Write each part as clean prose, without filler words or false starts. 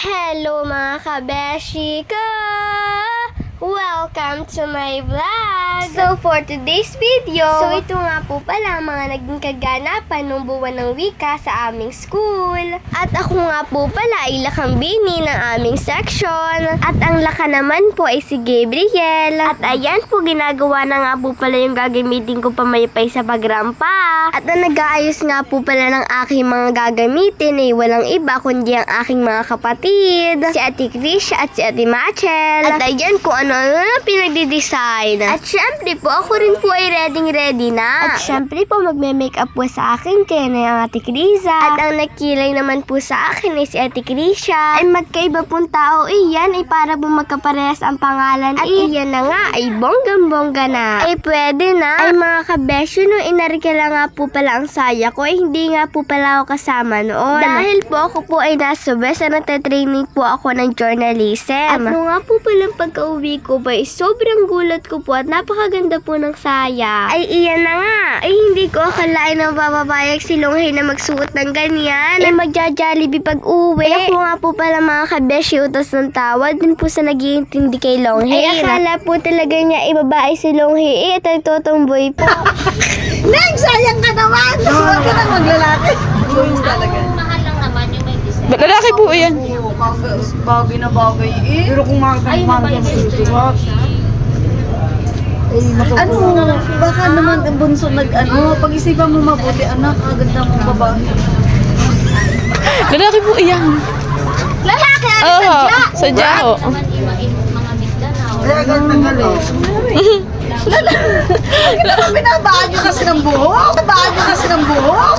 Hello mga kabeshi ko! Welcome to my vlog! So for today's video, ito nga po pala mga naging kaganapan ng buwan ng wika sa aming school. At ako nga po pala ay lakambini ng aming section. At ang laka naman po ay si Gabriel. At ayan po, ginagawa na nga po pala yung gagamitin ko pamaypay sa pagrampa. At ang nag-aayos nga po pala ng aking mga gagamitin ay walang iba kundi ang aking mga kapatid, si Ate Krisha at si Ate Machel. At ayan kung ano na pinagdi-design. At syempre po, ako rin po ay ready na. At syempre po, magme-makeup po sa akin kaya na yung Ate Krisa. At ang nakilay naman po sa akin ay si Ate Krisha. Ay magkaiba pong tao, iyan ay para po magkaparehas ang pangalan. At iyan na nga ay bonggang-bongga na. Ay pwede na. Ay mga kabesyo, nung inarikala nga po pala ang saya ko, ay hindi nga po pala ako kasama noon. Dahil po ako po ay nasa West na nagtatraining po ako ng journalism. At nung nga po palang pagka-uwi ko ba, sobrang gulat ko po at napakaganda po ng saya. Ay iyan na nga. Ay hindi ko akalain na mapapayag si Longhay na magsuot ng ganyan. Ay magja-Jollibee pag-uwi. Ay ako nga po pala mga kabeshi utos ng tawad din po sa nag-iintindi kay Longhay. Ay akala po talaga niya ibabae si Longhay. Ito yung totomboy po. Neng, sayang ka naman! Huwag ka nang maglalaki. Talaga. Mahal lang naman yung may design. Lalaki po yan. Bagay na bagay eh. Pero kung Ay, nabay na ito. Ano, baka naman ang bunso pag-isipan mo mabuti, anak, aganda mong babae. Lalaki po yan. Lalaki! Oo, sadya ho. Naman mga Mindanao. Kaya ganda galing. Binabaan nyo kasi ng buhok? Binabaan nyo kasi ng buhok?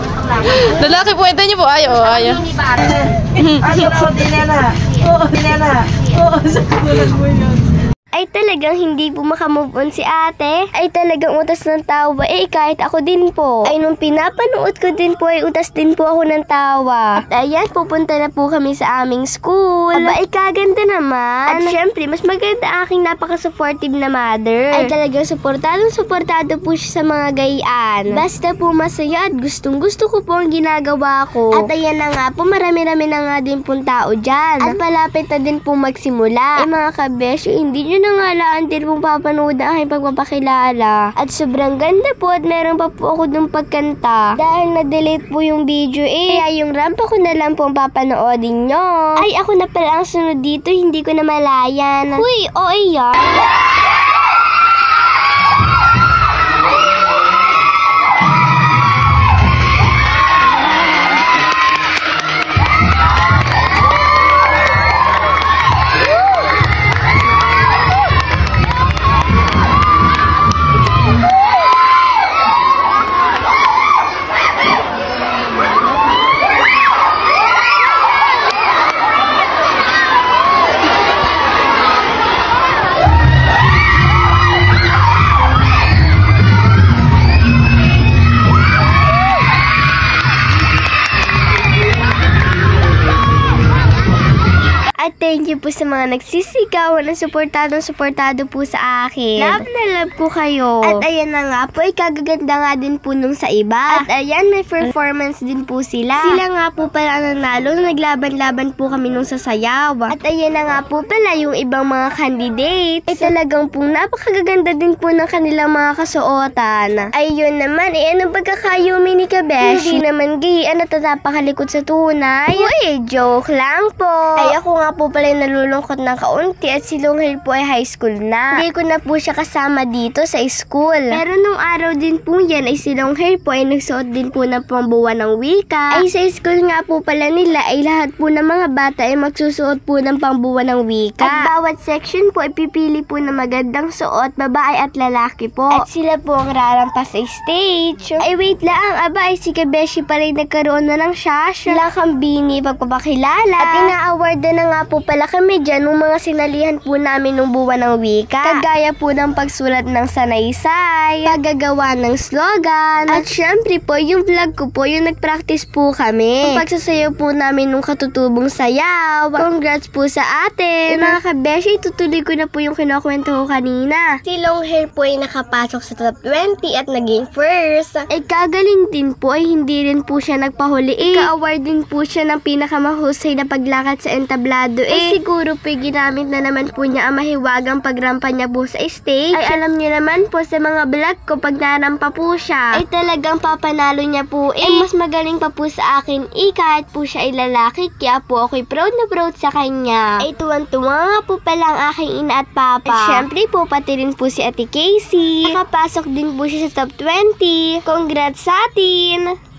Lalaki po, ito niyo po. Ayaw. Ni Bara. Ano, dinena? Oo, dinena. Oo, sa kulang mo yun. Ay talagang hindi po makamove on si ate. Ay talagang utas ng tawa. Eh kahit ako din po. Ay nung pinapanood ko din po ay utas din po ako ng tawa. At ayan, pupunta na po kami sa aming school. Aba ay kaganda naman. At syempre mas maganda aking napaka-supportive na mother. Ay talagang suportado po siya sa mga gayaan. Basta po masaya at gustong gusto ko po ang ginagawa ko. At ayan na nga po, marami-rami na nga din pong tao dyan. At palapit na din po magsimula. Ay mga kabesyo, hindi nyo nangalaan din pong papanood ang aking pagpapakilala. At sobrang ganda po at meron pa po ako dun pagkanta. Dahil na-delete po yung video kaya yung rampa ko na lang po ang papanoodin nyo. Ay ako na pala ang sunod dito, hindi ko na malayan. Uy, o iyan. At thank you po sa mga nagsisigaw na suportado po sa akin. Love na love ko kayo. At ayan na nga po, ay kagaganda nga din po nung sa iba. At ayan, may performance din po sila. Sila nga po pala ang nanalo na naglaban-laban po kami nung sa sayaw. At ayan na nga po pala yung ibang mga candidates. Ay talagang pong napakagaganda din po ng kanilang mga kasuotan. Ayun naman, anong pagkakayumi ni Kabesh? Hindi naman gay, tatapakalikot sa tunay. Uy, joke lang po. Ay ako nga po pala nalulungkot ng kaunti at si Longhay po ay high school na. Hindi ko na po siya kasama dito sa school. Pero nung araw din po yan ay si Longhay po ay nagsuot din po ng pambuwan ng wika. Ay sa school nga po pala nila ay lahat po ng mga bata ay magsusuot po ng pambuwan ng wika. At bawat section po ay pipili po ng magandang suot, babae at lalaki po. At sila po ang rarampas sa stage. Ay wait lang, aba ay si Kabeshi pala nagkaroon na ng shash. Lakambini pagpapakilala. At ina-award na nga po pala kami dyan nung mga sinalihan po namin nung buwan ng wika. Kagaya po ng pagsulat ng sanaysay, paggagawa ng slogan, at syempre po yung vlog ko po yung nag-practice po kami. Yung pagsasayaw po namin nung katutubong sayaw. Congrats po sa atin. Mga kabeshi, tutuloy ko na po yung kinukwento ko kanina. Si Longhair po ay nakapasok sa top 20 at naging first. Ay kagaling din po ay hindi rin po siya nagpahuli. Ka-award din po siya ng pinakamahusay na paglakad sa entablado suportado siguro po ginamit na naman po niya ang mahiwagang pagrampa niya po sa stage. Ay alam niyo naman po sa mga vlog ko pag narampa po siya, ay talagang papanalo niya po mas magaling pa po sa akin kahit po siya ay lalaki, kaya po ako'y proud na proud sa kanya. Ay tuwang-tuwa nga po pala ang aking ina at papa. At syempre po pati rin po si Ate Casey. Nakapasok din po siya sa top 20. Congrats sa atin!